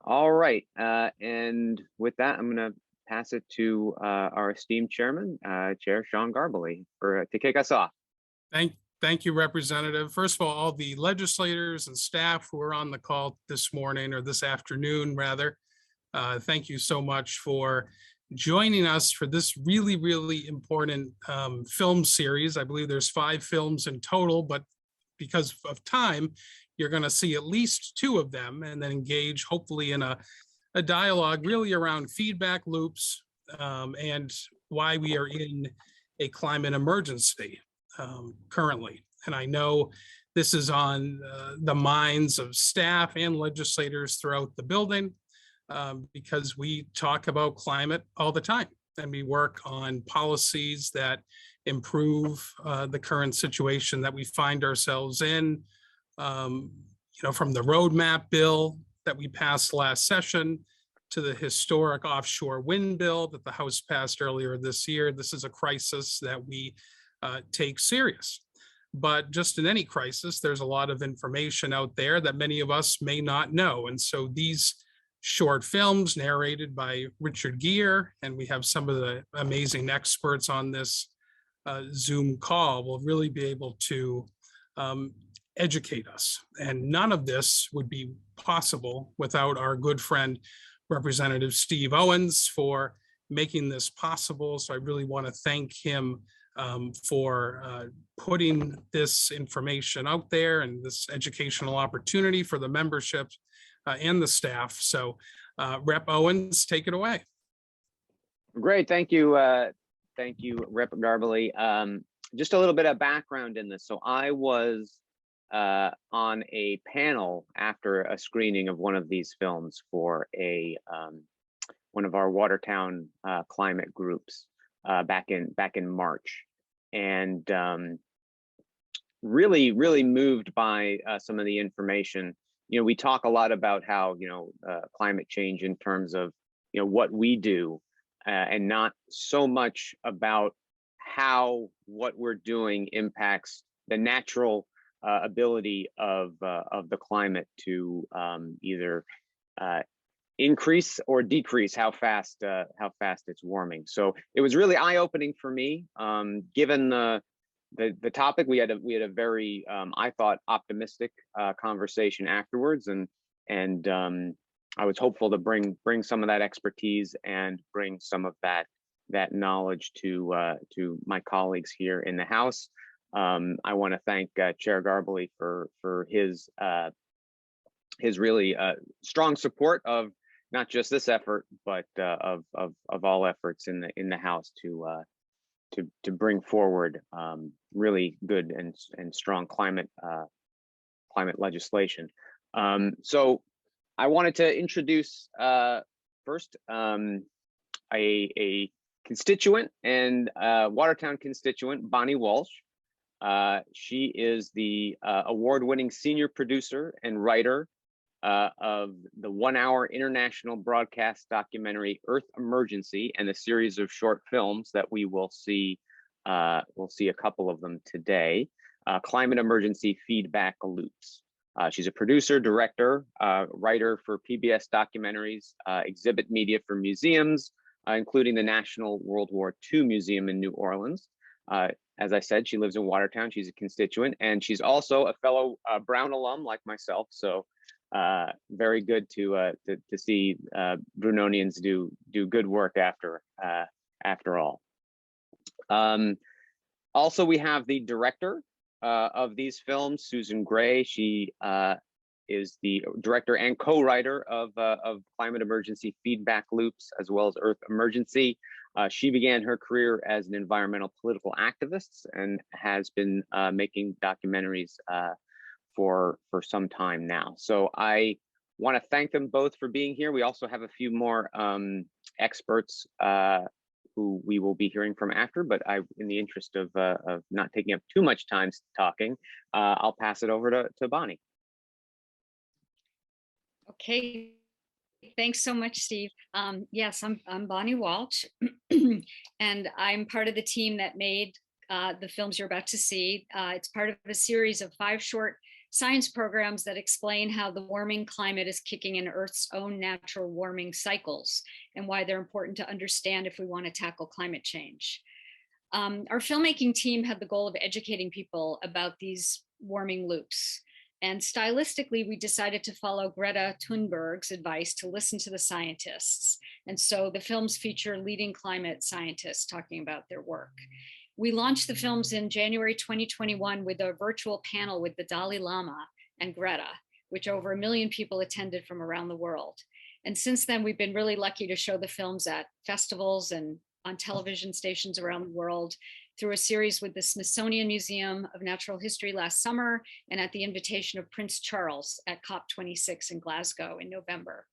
All right. And with that, I'm going to pass it to our esteemed chairman, Chair Sean Garbely, to kick us off. Thank you, Representative. First of all the legislators and staff who are on the call this morning, or this afternoon, rather. Thank you so much for joining us for this really, really important film series. I believe there's 5 films in total, but because of time, you're going to see at least 2 of them and then engage, hopefully, in a dialogue really around feedback loops and why we are in a climate emergency currently. And I know this is on the minds of staff and legislators throughout the building because we talk about climate all the time and we work on policies that improve the current situation that we find ourselves in. From the roadmap bill that we passed last session to the historic offshore wind bill that the House passed earlier this year. This is a crisis that we take serious. But just in any crisis, there's a lot of information out there that many of us may not know. And so these short films narrated by Richard Gere, and we have some of the amazing experts on this Zoom call, will really be able to educate us. And none of this would be possible without our good friend, Representative Steve Owens, for making this possible. So I really want to thank him for putting this information out there and this educational opportunity for the membership and the staff. So Rep. Owens, take it away. Great, thank you. Thank you, Rep. Garbely. Just a little bit of background in this. So I was on a panel after a screening of one of these films for one of our Watertown climate groups back in March, and really moved by some of the information. We talk a lot about how climate change in terms of what we do, and not so much about how what we're doing impacts the natural ability of the climate to either increase or decrease how fast it's warming. So it was really eye-opening for me. Given the topic, we had a very I thought optimistic conversation afterwards, and I was hopeful to bring some of that expertise and bring some of that knowledge to my colleagues here in the House. I want to thank Chair Garbely for his really strong support of not just this effort, but of all efforts in the House to bring forward really good and strong climate legislation. So I wanted to introduce first a constituent and Watertown constituent, Bonnie Walsh. She is the award-winning senior producer and writer of the 1-hour international broadcast documentary Earth Emergency and a series of short films that we will see. We'll see a couple of them today. Climate Emergency Feedback Loops. She's a producer, director, writer for PBS documentaries, exhibit media for museums, including the National World War II Museum in New Orleans. As I said, she lives in Watertown. She's a constituent, and she's also a fellow Brown alum like myself. So very good to see Brunonians do good work after all. Also, we have the director of these films, Susan Gray. She is the director and co-writer of Climate Emergency Feedback Loops, as well as Earth Emergency. She began her career as an environmental political activist and has been making documentaries for some time now. So I want to thank them both for being here. We also have a few more experts who we will be hearing from after, but in the interest of not taking up too much time talking, I'll pass it over to Bonnie. Okay, thanks so much, Steve. Yes, I'm Bonnie Walsh, and I'm part of the team that made the films you're about to see. It's part of a series of 5 short science programs that explain how the warming climate is kicking in Earth's own natural warming cycles and why they're important to understand if we want to tackle climate change. Our filmmaking team had the goal of educating people about these warming loops. And stylistically, we decided to follow Greta Thunberg's advice to listen to the scientists. And so the films feature leading climate scientists talking about their work. We launched the films in January 2021 with a virtual panel with the Dalai Lama and Greta, which over 1 million people attended from around the world. And since then, we've been really lucky to show the films at festivals and on television stations around the world, through a series with the Smithsonian Museum of Natural History last summer, and at the invitation of Prince Charles at COP26 in Glasgow in November.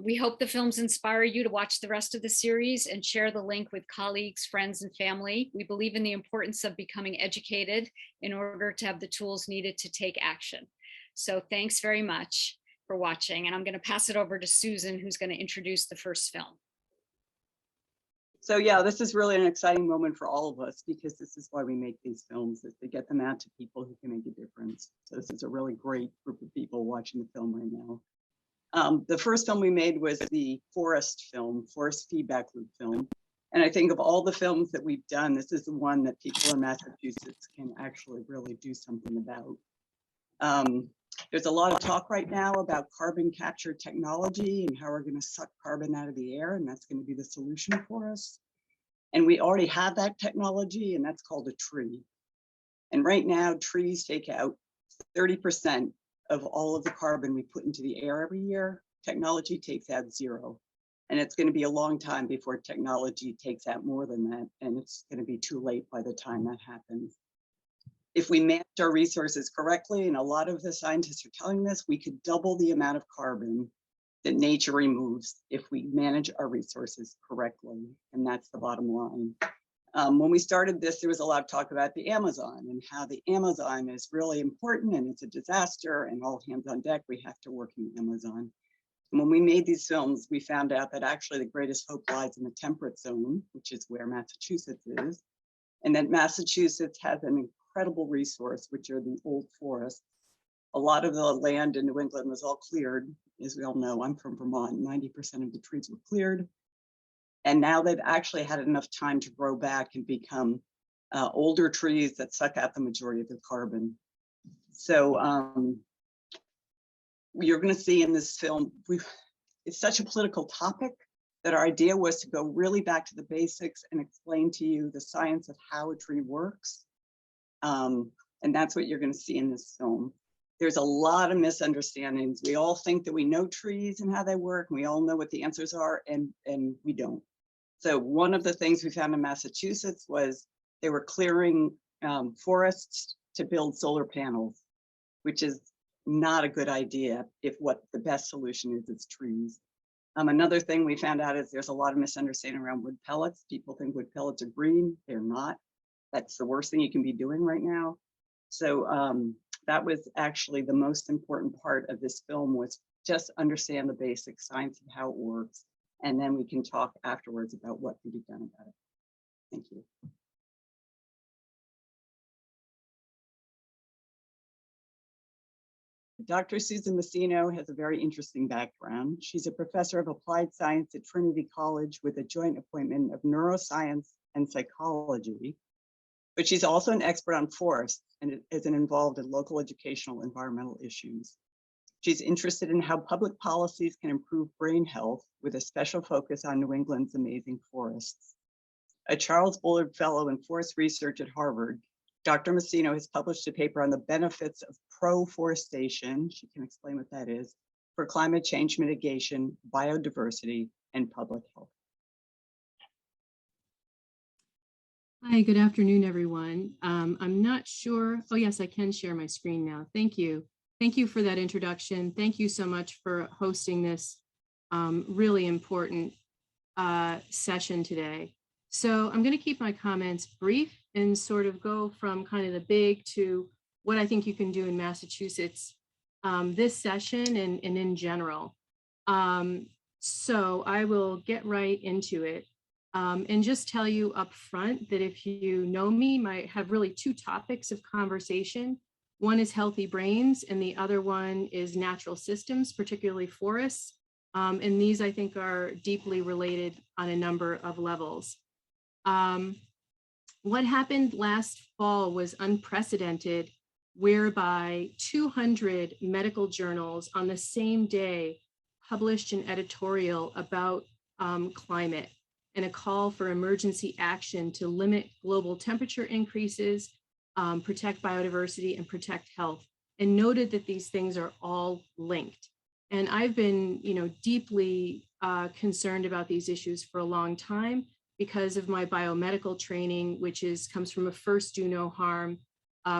We hope the films inspire you to watch the rest of the series and share the link with colleagues, friends, and family. We believe in the importance of becoming educated in order to have the tools needed to take action. So thanks very much for watching, and I'm going to pass it over to Susan, who's going to introduce the first film. So yeah, this is really an exciting moment for all of us, because this is why we make these films, is to get them out to people who can make a difference. So this is a really great group of people watching the film right now. The first film we made was the forest film, forest feedback loop film. And I think of all the films that we've done, this is the one that people in Massachusetts can actually really do something about. There's a lot of talk right now about carbon capture technology and how we're going to suck carbon out of the air, and that's going to be the solution for us. And we already have that technology, and that's called a tree. And right now, trees take out 30% of all of the carbon we put into the air every year. Technology takes out 0. And it's going to be a long time before technology takes out more than that, and it's going to be too late by the time that happens. If we manage our resources correctly, and a lot of the scientists are telling this, we could double the amount of carbon that nature removes if we manage our resources correctly. And that's the bottom line. When we started this, there was a lot of talk about the Amazon and how the Amazon is really important and it's a disaster and all hands on deck, we have to work in the Amazon. And when we made these films, we found out that actually the greatest hope lies in the temperate zone, which is where Massachusetts is, and that Massachusetts has an incredible resource, which are the old forests. A lot of the land in New England was all cleared. As we all know, I'm from Vermont, 90% of the trees were cleared. And now they've actually had enough time to grow back and become older trees that suck out the majority of the carbon. So you're gonna see in this film, it's such a political topic that our idea was to go really back to the basics and explain to you the science of how a tree works. And that's what you're going to see in this film. There's a lot of misunderstandings. We all think that we know trees and how they work, and we all know what the answers are, and we don't. So one of the things we found in Massachusetts was they were clearing forests to build solar panels, which is not a good idea if what the best solution is trees. Another thing we found out is there's a lot of misunderstanding around wood pellets. People think wood pellets are green. They're not. That's the worst thing you can be doing right now. So that was actually the most important part of this film, was just understand the basic science of how it works. And then we can talk afterwards about what can be done about it. Thank you. Dr. Susan Messino has a very interesting background. She's a professor of applied science at Trinity College with a joint appointment of neuroscience and psychology. But she's also an expert on forests and is involved in local educational environmental issues. She's interested in how public policies can improve brain health with a special focus on New England's amazing forests. A Charles Bullard Fellow in Forest Research at Harvard, Dr. Messino has published a paper on the benefits of pro-forestation, she can explain what that is, for climate change mitigation, biodiversity, and public health. Hi, good afternoon, everyone. I'm not sure. Oh, yes, I can share my screen now. Thank you. Thank you for that introduction. Thank you so much for hosting this really important session today. So I'm going to keep my comments brief and sort of go from kind of the big to what I think you can do in Massachusetts this session and in general. So I will get right into it. And just tell you up front that if you know me, might have really 2 topics of conversation. One is healthy brains, and the other one is natural systems, particularly forests. And these, I think, are deeply related on a number of levels. What happened last fall was unprecedented, whereby 200 medical journals on the same day published an editorial about climate and a call for emergency action to limit global temperature increases, protect biodiversity, and protect health, and noted that these things are all linked. And I've been, deeply concerned about these issues for a long time because of my biomedical training, which comes from a first do no harm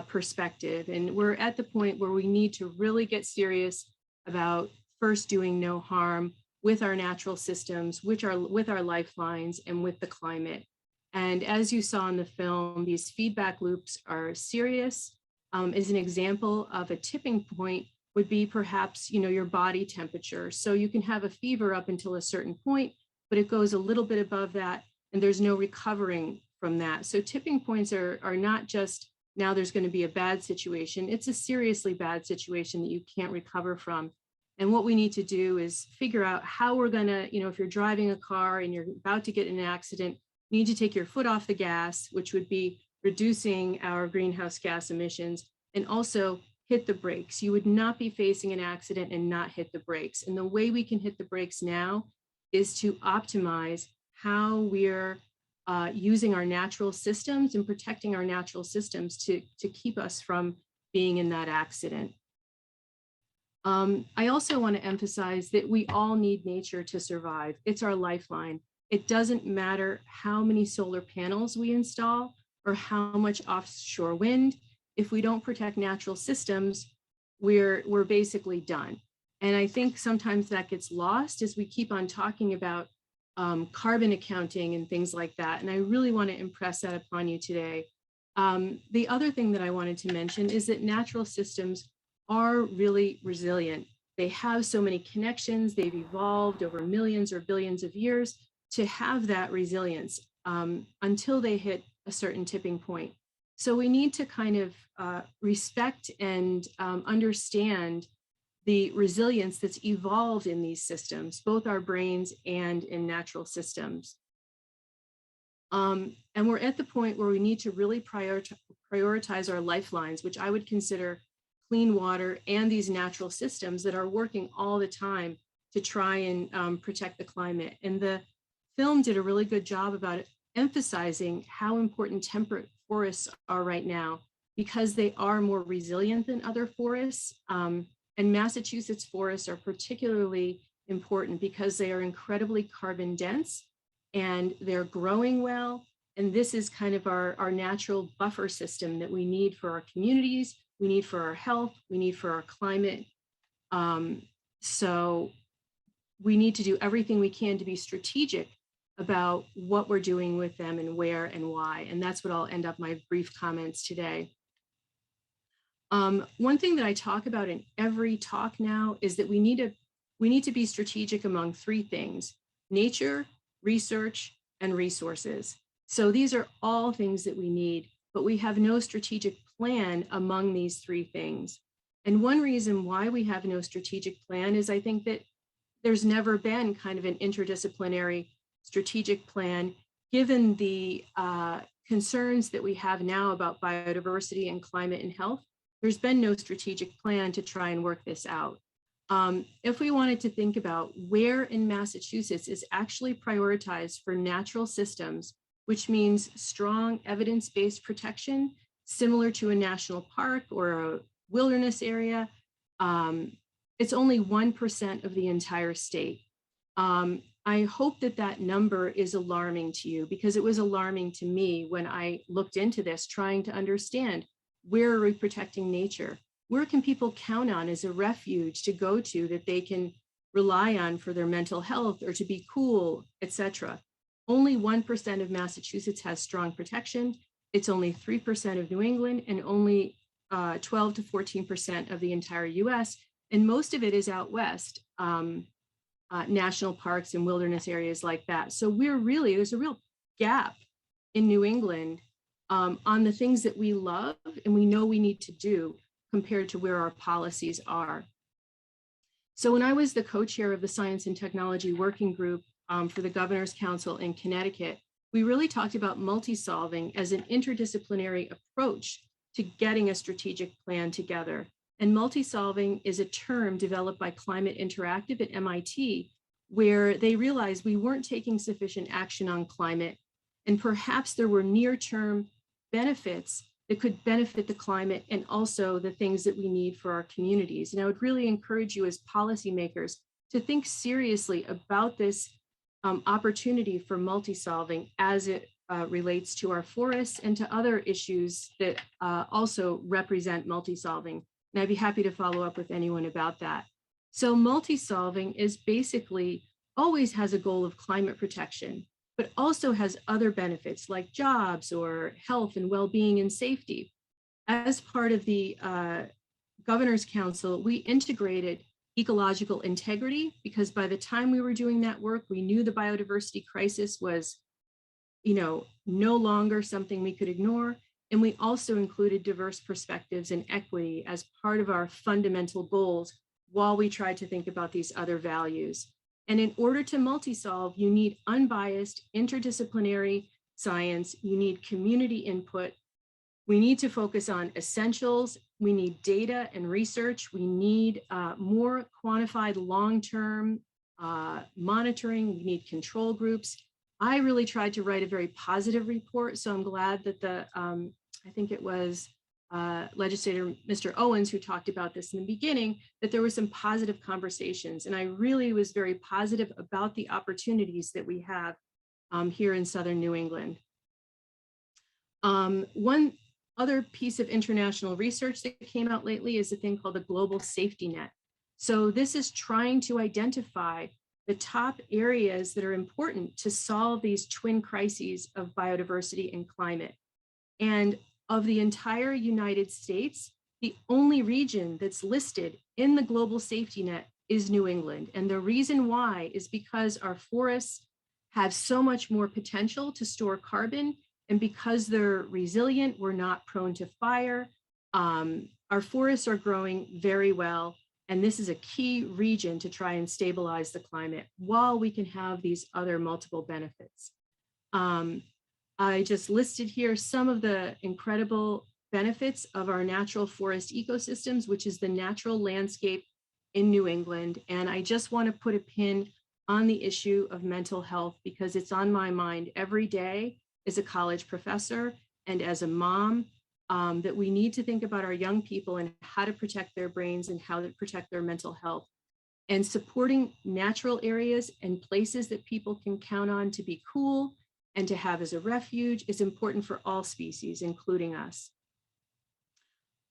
perspective. And we're at the point where we need to really get serious about first doing no harm with our natural systems, with our lifelines, and with the climate. And as you saw in the film, these feedback loops are serious. As an example of a tipping point would be perhaps, your body temperature. So you can have a fever up until a certain point, but it goes a little bit above that, and there's no recovering from that. So tipping points are not just now there's going to be a bad situation. It's a seriously bad situation that you can't recover from. And what we need to do is figure out how we're going to, if you're driving a car and you're about to get in an accident, you need to take your foot off the gas, which would be reducing our greenhouse gas emissions, and also hit the brakes. You would not be facing an accident and not hit the brakes. And the way we can hit the brakes now is to optimize how we're using our natural systems and protecting our natural systems to keep us from being in that accident. I also want to emphasize that we all need nature to survive. It's our lifeline. It doesn't matter how many solar panels we install or how much offshore wind. If we don't protect natural systems, we're basically done. And I think sometimes that gets lost as we keep on talking about carbon accounting and things like that. And I really want to impress that upon you today. The other thing that I wanted to mention is that natural systems are really resilient. They have so many connections. They've evolved over millions or billions of years to have that resilience until they hit a certain tipping point. So we need to kind of respect and understand the resilience that's evolved in these systems, both our brains and in natural systems. And we're at the point where we need to really prioritize our lifelines, which I would consider clean water and these natural systems that are working all the time to try and protect the climate. And the film did a really good job about emphasizing how important temperate forests are right now, because they are more resilient than other forests. And Massachusetts forests are particularly important because they are incredibly carbon dense and they're growing well. And this is kind of our natural buffer system that we need for our communities, we need for our health, we need for our climate. So we need to do everything we can to be strategic about what we're doing with them and where and why. And that's what I'll end up my brief comments today. One thing that I talk about in every talk now is that we need to be strategic among three things: nature, research, and resources. So these are all things that we need, but we have no strategic plan among these three things. And one reason why we have no strategic plan is I think that there's never been kind of an interdisciplinary strategic plan, given the concerns that we have now about biodiversity and climate and health. There's been no strategic plan to try and work this out. If we wanted to think about where in Massachusetts is actually prioritized for natural systems, which means strong evidence-based protection, similar to a national park or a wilderness area, it's only 1% of the entire state. I hope that that number is alarming to you, because it was alarming to me when I looked into this, trying to understand, where are we protecting nature? Where can people count on as a refuge to go to that they can rely on for their mental health or to be cool, etc.? Only 1% of Massachusetts has strong protection. It's only 3% of New England and only 12 to 14% of the entire US. And most of it is out west, national parks and wilderness areas like that. So there's a real gap in New England on the things that we love and we know we need to do. compared to where our policies are. So when I was the co-chair of the Science and Technology Working Group for the Governor's Council in Connecticut, we really talked about multi-solving as an interdisciplinary approach to getting a strategic plan together. And multi-solving is a term developed by Climate Interactive at MIT, where they realized we weren't taking sufficient action on climate, and perhaps there were near-term benefits that could benefit the climate and also the things that we need for our communities. And I would really encourage you as policymakers to think seriously about this opportunity for multi-solving as it relates to our forests and to other issues that also represent multi-solving. And I'd be happy to follow up with anyone about that. So multi-solving is basically always has a goal of climate protection, but also has other benefits like jobs or health and well-being and safety. As part of the Governor's Council, we integrated ecological integrity because by the time we were doing that work, we knew the biodiversity crisis was, no longer something we could ignore. And we also included diverse perspectives and equity as part of our fundamental goals while we tried to think about these other values. And in order to multi-solve, you need unbiased, interdisciplinary science, you need community input, we need to focus on essentials, we need data and research, we need more quantified long-term monitoring, we need control groups. I really tried to write a very positive report, so I'm glad that the, I think it was legislator Mr. Owens who talked about this in the beginning, that there were some positive conversations. And I really was very positive about the opportunities that we have here in Southern New England. One other piece of international research that came out lately is a thing called the Global Safety Net. So this is trying to identify the top areas that are important to solve these twin crises of biodiversity and climate. And of the entire United States, the only region that's listed in the Global Safety Net is New England. And the reason why is because our forests have so much more potential to store carbon, and because they're resilient, we're not prone to fire. Our forests are growing very well, and this is a key region to try and stabilize the climate while we can have these other multiple benefits. I just listed here some of the incredible benefits of our natural forest ecosystems, which is the natural landscape in New England. And I just want to put a pin on the issue of mental health because it's on my mind every day as a college professor and as a mom, that we need to think about our young people and how to protect their brains and how to protect their mental health. And supporting natural areas and places that people can count on to be cool and to have as a refuge is important for all species, including us.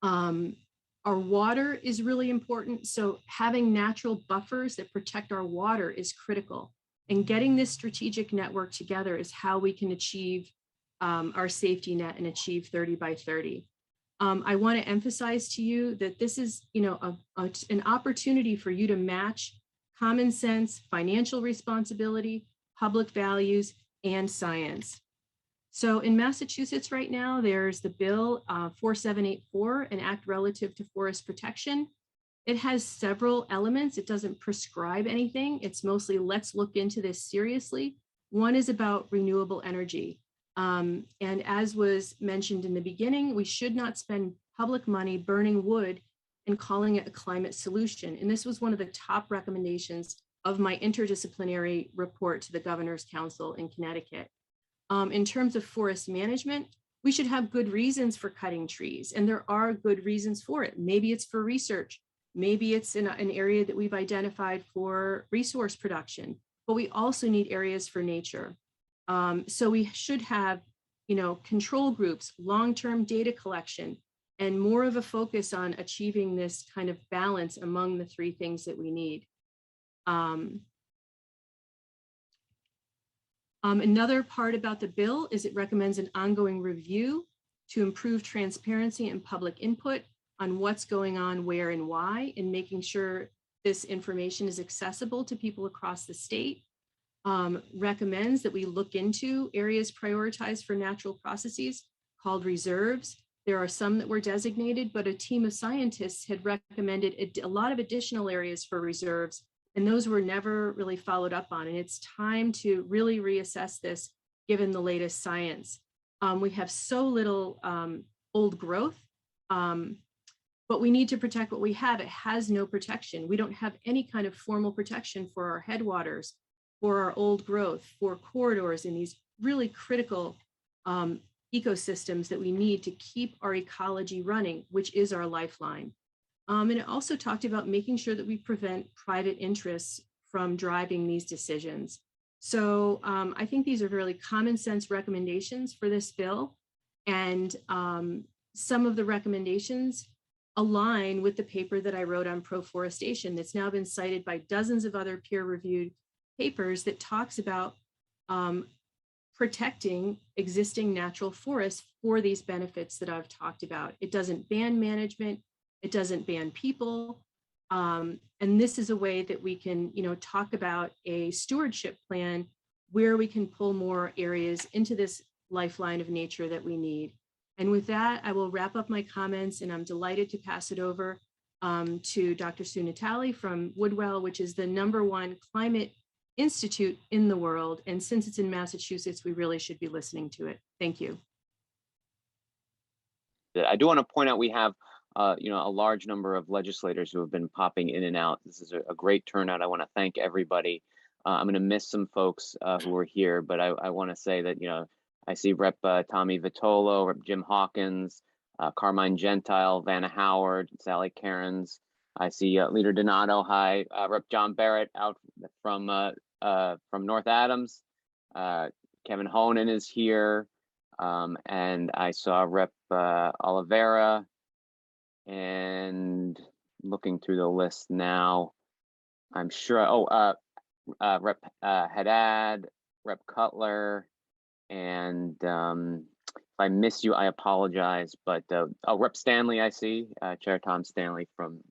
Our water is really important. So having natural buffers that protect our water is critical. And getting this strategic network together is how we can achieve our safety net and achieve 30 by 30. I want to emphasize to you that this is, an opportunity for you to match common sense, financial responsibility, public values, and science. So in Massachusetts right now, there's the bill 4784, an act relative to forest protection. It has several elements. It doesn't prescribe anything. It's mostly let's look into this seriously. One is about renewable energy. And as was mentioned in the beginning, we should not spend public money burning wood and calling it a climate solution. And this was one of the top recommendations of my interdisciplinary report to the Governor's Council in Connecticut. In terms of forest management, we should have good reasons for cutting trees, and there are good reasons for it. Maybe it's for research, maybe it's in an area that we've identified for resource production, but we also need areas for nature. So we should have, control groups, long-term data collection, and more of a focus on achieving this kind of balance among the three things that we need. Another part about the bill is it recommends an ongoing review to improve transparency and public input on what's going on, where and why, and making sure this information is accessible to people across the state. Recommends that we look into areas prioritized for natural processes called reserves There are some that were designated, but a team of scientists had recommended a lot of additional areas for reserves, and those were never really followed up on. And it's time to really reassess this given the latest science. We have so little old growth, but we need to protect what we have. It has no protection. We don't have any kind of formal protection for our headwaters, for our old growth, for corridors in these really critical ecosystems that we need to keep our ecology running, which is our lifeline. And it also talked about making sure that we prevent private interests from driving these decisions. So I think these are really common sense recommendations for this bill. And some of the recommendations align with the paper that I wrote on proforestation that's now been cited by dozens of other peer-reviewed papers that talks about protecting existing natural forests for these benefits that I've talked about. It doesn't ban management, it doesn't ban people. And this is a way that we can, talk about a stewardship plan where we can pull more areas into this lifeline of nature that we need. And with that, I will wrap up my comments, and I'm delighted to pass it over to Dr. Sue Natale from Woodwell, which is the #1 climate institute in the world. And since it's in Massachusetts, we really should be listening to it. Thank you. I do want to point out we have a large number of legislators who have been popping in and out. This is a great turnout. I want to thank everybody. I'm going to miss some folks who are here, but I want to say that, I see Rep. Tommy Vitolo, Rep. Jim Hawkins, Carmine Gentile, Vanna Howard, Sally Cairns. I see Leader Donato. Hi, Rep. John Barrett out from North Adams. Kevin Honan is here, and I saw Rep. Oliveira. And looking through the list now, I'm sure. Rep. Haddad, Rep. Cutler, and if I miss you, I apologize. But Rep. Stanley, I see Chair Tom Stanley from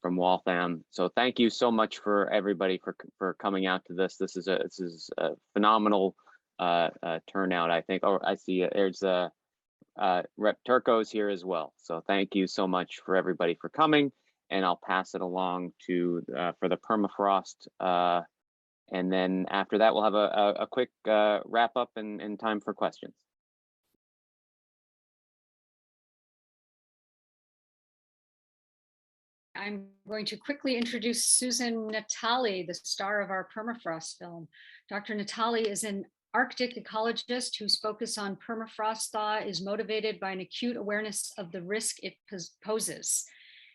Waltham. So thank you so much for everybody for coming out to this. This is a phenomenal turnout, I think. Oh, I see there's Rep. Turco's here as well. So thank you so much for everybody for coming, and I'll pass it along to for the permafrost. And then after that, we'll have a quick wrap up and time for questions. I'm going to quickly introduce Susan Natale, the star of our permafrost film. Dr. Natale is an Arctic ecologist whose focus on permafrost thaw is motivated by an acute awareness of the risk it poses.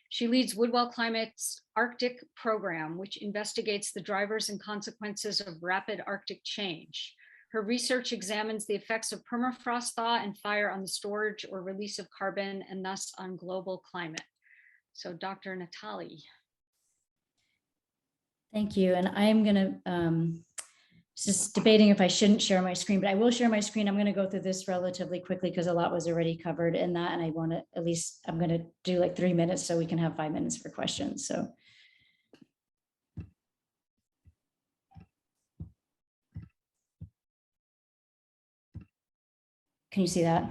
She leads Woodwell Climate's Arctic program, which investigates the drivers and consequences of rapid Arctic change. Her research examines the effects of permafrost thaw and fire on the storage or release of carbon, and thus on global climate. So Dr. Natale. Thank you. And I'm going to just debating if I shouldn't share my screen, but I will share my screen. I'm going to go through this relatively quickly because a lot was already covered in that. And I want to I'm going to do like 3 minutes so we can have 5 minutes for questions. So. Can you see that?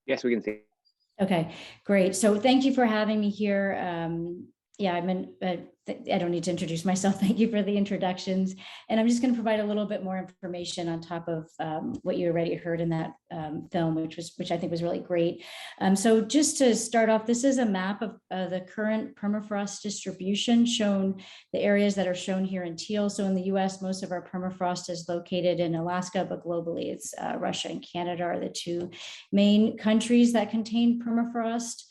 Yes, we can see. Okay, great. So thank you for having me here. I don't need to introduce myself. Thank you for the introductions. And I'm just going to provide a little bit more information on top of what you already heard in that film, which I think was really great. So just to start off, this is a map of the current permafrost distribution, shown the areas that are shown here in teal. So in the US, most of our permafrost is located in Alaska, but globally it's Russia and Canada are the two main countries that contain permafrost.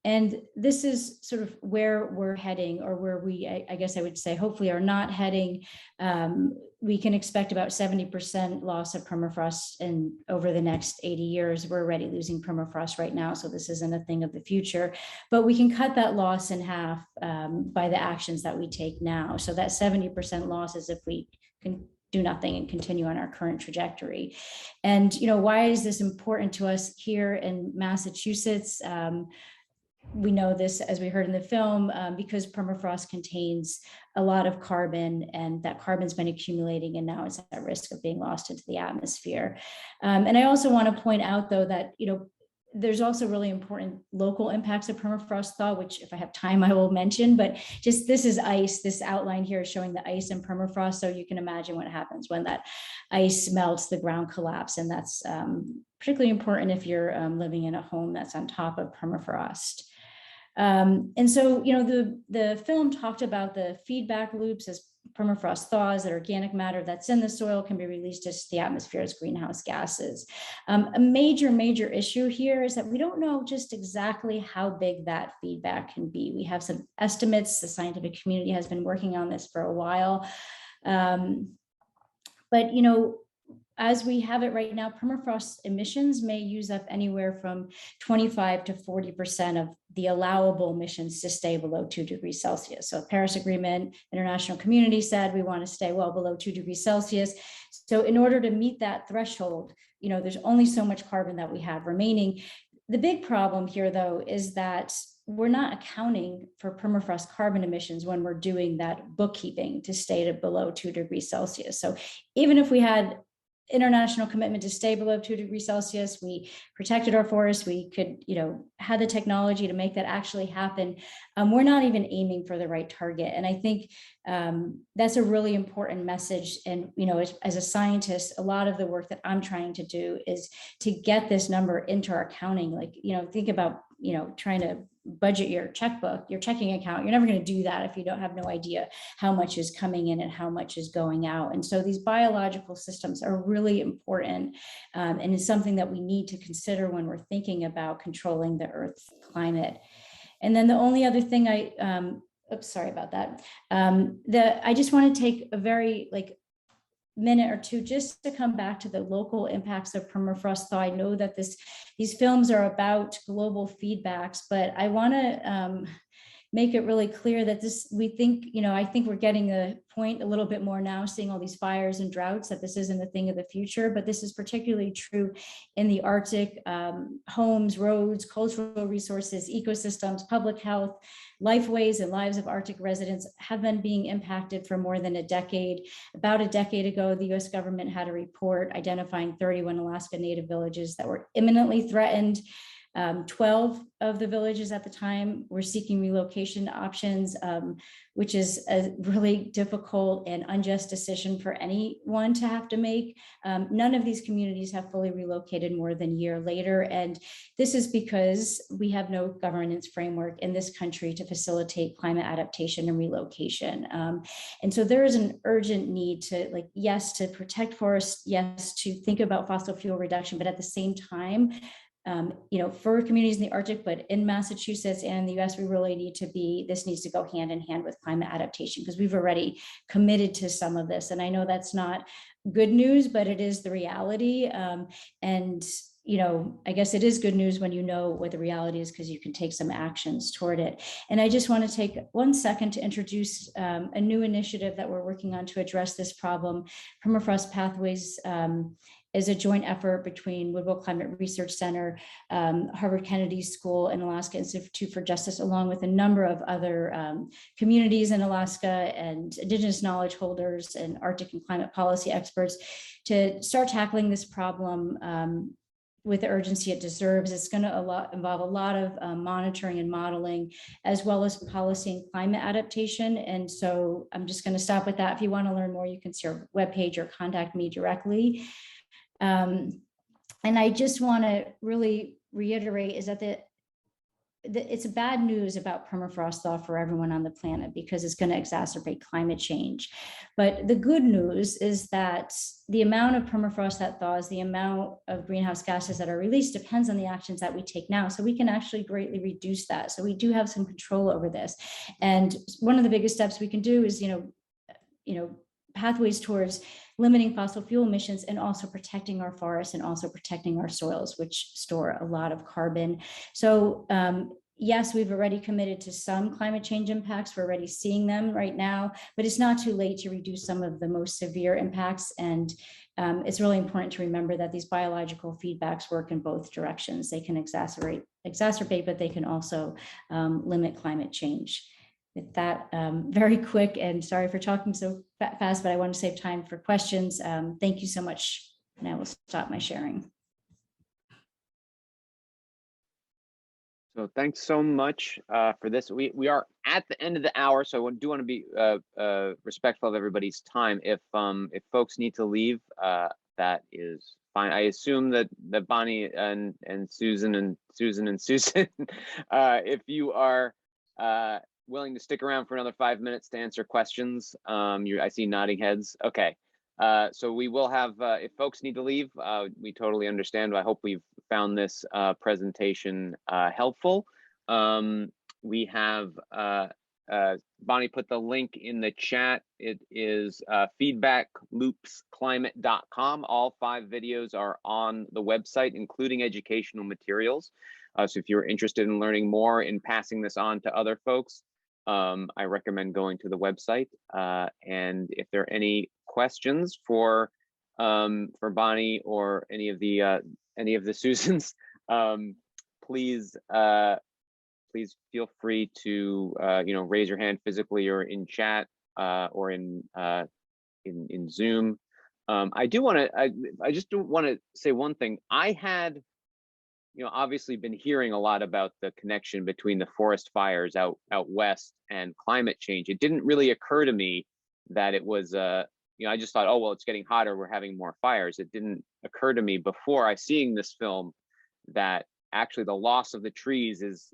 And this is sort of where we're heading, or where we, I guess I would say, hopefully are not heading. We can expect about 70% loss of permafrost over the next 80 years. We're already losing permafrost right now, so this isn't a thing of the future. But we can cut that loss in half by the actions that we take now. So that 70% loss is if we can do nothing and continue on our current trajectory. And why is this important to us here in Massachusetts? we know this, as we heard in the film, because permafrost contains a lot of carbon, and that carbon's been accumulating, and now it's at risk of being lost into the atmosphere. And I also want to point out, though, that, there's also really important local impacts of permafrost thaw, which if I have time, I will mention, but just this is ice. This outline here is showing the ice and permafrost. So you can imagine what happens when that ice melts, the ground collapse. And that's particularly important if you're living in a home that's on top of permafrost. And so, the film talked about the feedback loops as permafrost thaws, that organic matter that's in the soil can be released to the atmosphere as greenhouse gases. A major issue here is that we don't know just exactly how big that feedback can be. We have some estimates. The scientific community has been working on this for a while. But, as we have it right now, permafrost emissions may use up anywhere from 25 to 40% of the allowable emissions to stay below 2 degrees Celsius. So Paris Agreement, international community said we want to stay well below 2 degrees Celsius. So in order to meet that threshold, there's only so much carbon that we have remaining. The big problem here, though, is that we're not accounting for permafrost carbon emissions when we're doing that bookkeeping to stay to below 2 degrees Celsius. So even if we had international commitment to stay below 2 degrees Celsius, we protected our forests, we could, had the technology to make that actually happen. We're not even aiming for the right target. And I think that's a really important message. And, as a scientist, a lot of the work that I'm trying to do is to get this number into our accounting. Like, think about, trying to budget your checkbook, your checking account. You're never going to do that if you don't have no idea how much is coming in and how much is going out. And so these biological systems are really important, and it's something that we need to consider when we're thinking about controlling the Earth's climate. And then the only other thing sorry about that. I just want to take a very minute or two just to come back to the local impacts of permafrost thaw. I know that these films are about global feedbacks, but I want to make it really clear that I think we're getting the point a little bit more now, seeing all these fires and droughts, that this isn't a thing of the future, but this is particularly true in the Arctic. Homes, roads, cultural resources, ecosystems, public health, lifeways and lives of Arctic residents have been being impacted for more than a decade. About a decade ago, the US government had a report identifying 31 Alaska Native villages that were imminently threatened. 12 of the villages at the time were seeking relocation options, which is a really difficult and unjust decision for anyone to have to make. None of these communities have fully relocated more than a year later. And this is because we have no governance framework in this country to facilitate climate adaptation and relocation. And so there is an urgent need to, yes, to protect forests, yes, to think about fossil fuel reduction, but at the same time, for communities in the Arctic, but in Massachusetts and the US, we really this needs to go hand in hand with climate adaptation, because we've already committed to some of this. And I know that's not good news, but it is the reality. And I guess it is good news when you know what the reality is, because you can take some actions toward it. And I just want to take 1 second to introduce a new initiative that we're working on to address this problem. Permafrost Pathways is a joint effort between Woodville Climate Research Center, Harvard Kennedy School, and Alaska Institute for Justice, along with a number of other communities in Alaska and Indigenous knowledge holders and Arctic and climate policy experts, to start tackling this problem with the urgency it deserves. It's going to involve a lot of monitoring and modeling, as well as policy and climate adaptation. And so I'm just going to stop with that. If you want to learn more, you can see our webpage or contact me directly. And I just want to really reiterate is that it's bad news about permafrost thaw for everyone on the planet, because it's going to exacerbate climate change. But the good news is that the amount of permafrost that thaws, the amount of greenhouse gases that are released, depends on the actions that we take now. So we can actually greatly reduce that. So we do have some control over this. And one of the biggest steps we can do is, pathways towards limiting fossil fuel emissions, and also protecting our forests and also protecting our soils, which store a lot of carbon. So yes, we've already committed to some climate change impacts. We're already seeing them right now, but it's not too late to reduce some of the most severe impacts. And it's really important to remember that these biological feedbacks work in both directions. They can exacerbate exacerbate, but they can also limit climate change. With that, very quick, and sorry for talking so fast, but I want to save time for questions. Thank you so much. And I will stop my sharing. So thanks so much for this. We are at the end of the hour, so I do want to be respectful of everybody's time. If folks need to leave, that is fine. I assume that Bonnie and Susan, if you are willing to stick around for another 5 minutes to answer questions, I see nodding heads. Okay. So we will have, if folks need to leave, we totally understand. I hope we've found this presentation helpful. We have, Bonnie put the link in the chat. It is feedbackloopsclimate.com. All 5 videos are on the website, including educational materials. So if you're interested in learning more and passing this on to other folks, I recommend going to the website. And if there are any questions for Bonnie or any of the Susans, please feel free to raise your hand physically or in chat or in Zoom. I just do want to say one thing. I had obviously been hearing a lot about the connection between the forest fires out west and climate change. It didn't really occur to me that it was I just thought, oh well, it's getting hotter, we're having more fires. It didn't occur to me before I seeing this film that actually the loss of the trees is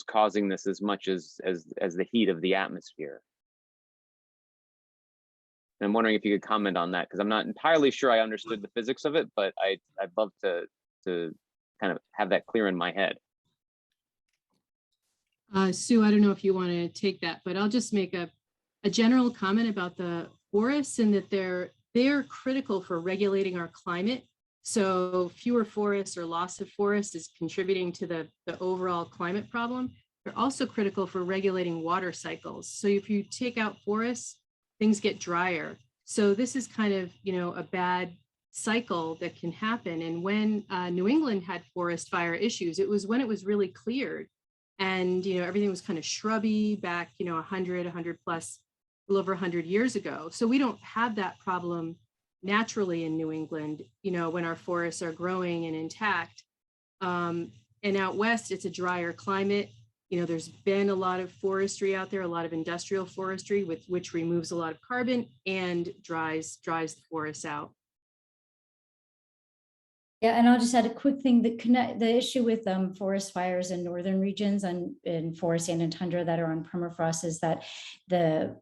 causing this as much as the heat of the atmosphere. And I'm wondering if you could comment on that, because I'm not entirely sure I understood the physics of it, but I'd love to kind of have that clear in my head. Sue, I don't know if you want to take that, but I'll just make a general comment about the forests, and that they're critical for regulating our climate. So fewer forests or loss of forest is contributing to the overall climate problem. They're also critical for regulating water cycles. So if you take out forests, things get drier. So this is kind of, a bad cycle that can happen. And when New England had forest fire issues, it was when it was really cleared, and everything was kind of shrubby back 100 plus, a little over 100 years ago. So we don't have that problem naturally in New England, when our forests are growing and intact. And out west, it's a drier climate. There's been a lot of forestry out there, a lot of industrial forestry, which removes a lot of carbon and dries the forests out. Yeah, and I'll just add a quick thing that the issue with forest fires in northern regions and in forest and in tundra that are on permafrost is that the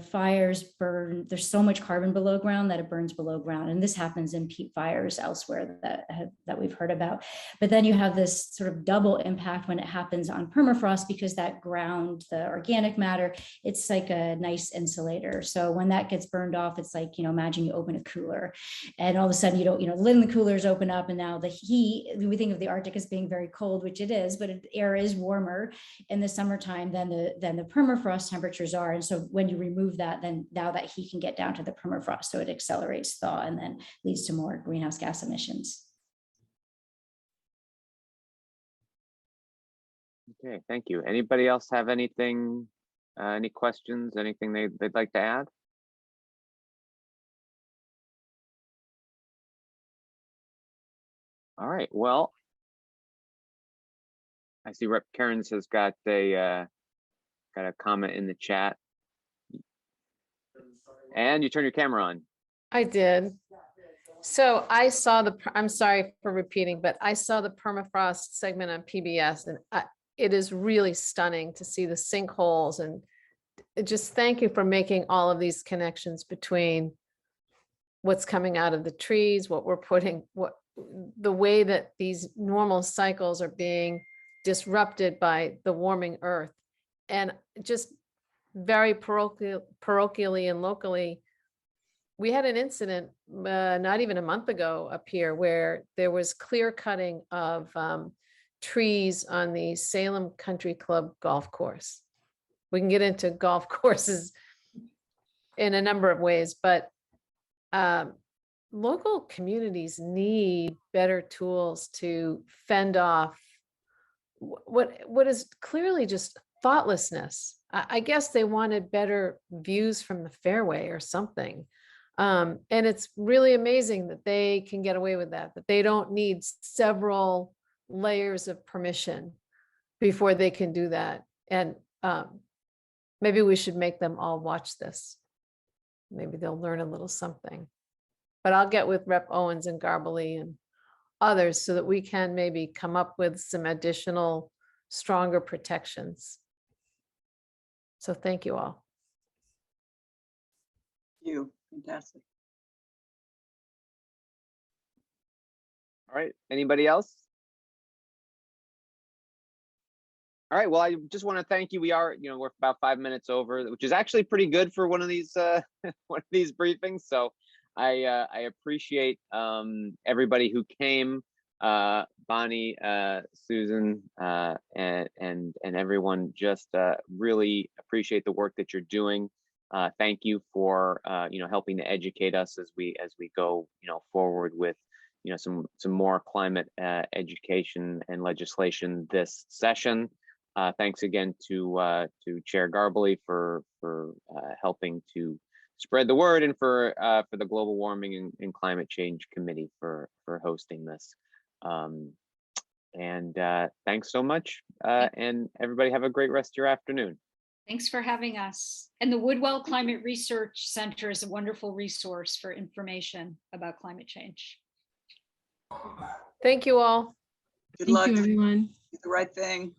fires burn. There's so much carbon below ground that it burns below ground, and this happens in peat fires elsewhere that we've heard about. But then you have this sort of double impact when it happens on permafrost, because that ground, the organic matter, it's like a nice insulator. So when that gets burned off, it's like, imagine you open a cooler, and all of a sudden the lid in the coolers open up, and now the heat. We think of the Arctic as being very cold, which it is, but the air is warmer in the summertime than the permafrost temperatures are, and so when you remove that, then now that heat can get down to the permafrost, so it accelerates thaw and then leads to more greenhouse gas emissions. Okay, thank you. Anybody else have anything, any questions, anything they'd like to add? All right, well, I see Rep. Cairns has got a comment in the chat. And you turn your camera on. I did. So I saw I'm sorry for repeating, but I saw the permafrost segment on PBS, and it is really stunning to see the sinkholes, and just thank you for making all of these connections between what's coming out of the trees, what we're putting, the way that these normal cycles are being disrupted by the warming earth. And just very parochially and locally, we had an incident not even a month ago up here where there was clear cutting of trees on the Salem Country Club golf course. We can get into golf courses in a number of ways, but local communities need better tools to fend off what is clearly just thoughtlessness. I guess they wanted better views from the fairway or something. And it's really amazing that they can get away with that they don't need several layers of permission before they can do that. And maybe we should make them all watch this. Maybe they'll learn a little something. But I'll get with Rep. Owens and Garbely and others so that we can maybe come up with some additional stronger protections. So thank you all. You, fantastic. All right, anybody else? All right, well, I just want to thank you. We are, we're about 5 minutes over, which is actually pretty good for one of these one of these briefings. So I appreciate everybody who came, Bonnie, Susan, and everyone. Just really appreciate the work that you're doing. Thank you for helping to educate us as we go forward with some more climate education and legislation this session. Thanks again to Chair Garbely for helping to spread the word, and for the Global Warming and Climate Change Committee for hosting this. And thanks so much. And everybody have a great rest of your afternoon. Thanks for having us. And the Woodwell Climate Research Center is a wonderful resource for information about climate change. Thank you all. Good luck. Thank you, everyone. Do the right thing.